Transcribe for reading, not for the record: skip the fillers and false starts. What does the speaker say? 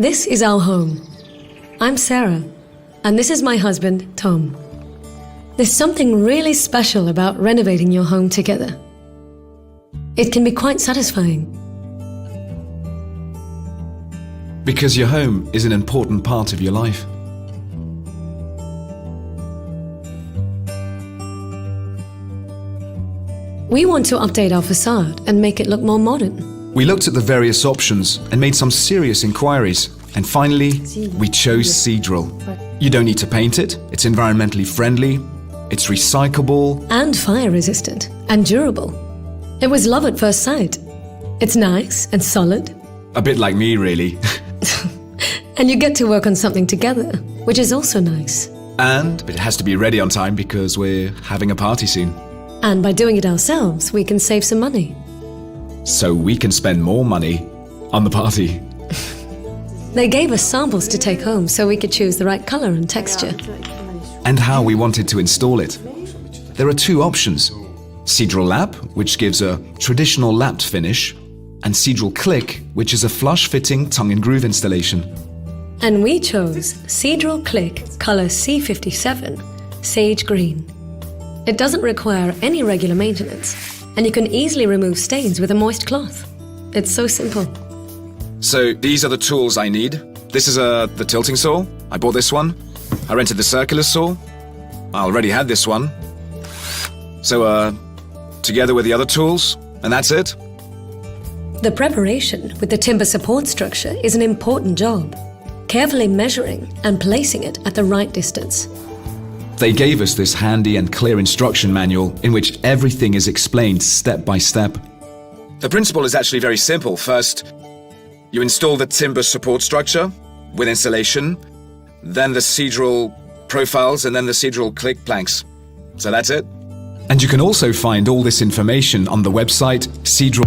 This is our home. I'm Sarah, and this is my husband, Tom. There's something really special about renovating your home together. It can be quite satisfying. Because your home is an important part of your life. We want to update our facade and make it look more modern. We looked at the various options and made some serious inquiries. And finally, we chose Cedral. You don't need to paint it, it's environmentally friendly, it's recyclable. And fire resistant and durable. It was love at first sight. It's nice and solid. A bit like me, really. And you get to work on something together, which is also nice. And it has to be ready on time because we're having a party soon. And by doing it ourselves, we can save some money. So we can spend more money on the party. They gave us samples to take home so we could choose the right color and texture. And how we wanted to install it. There are two options. Cedral Lap, which gives a traditional lapped finish, and Cedral Click, which is a flush-fitting tongue and groove installation. And we chose Cedral Click color C57, Sage Green. It doesn't require any regular maintenance, and you can easily remove stains with a moist cloth. It's so simple. So these are the tools I need. This is the tilting saw. I bought this one. I rented the circular saw. I already had this one. So together with the other tools, and that's it. The preparation with the timber support structure is an important job, carefully measuring and placing it at the right distance. They gave us this handy and clear instruction manual in which everything is explained step by step. The principle is actually very simple. First, you install the timber support structure with insulation, then the Cedral profiles, and then the Cedral Click planks. So that's it. And you can also find all this information on the website Cedral.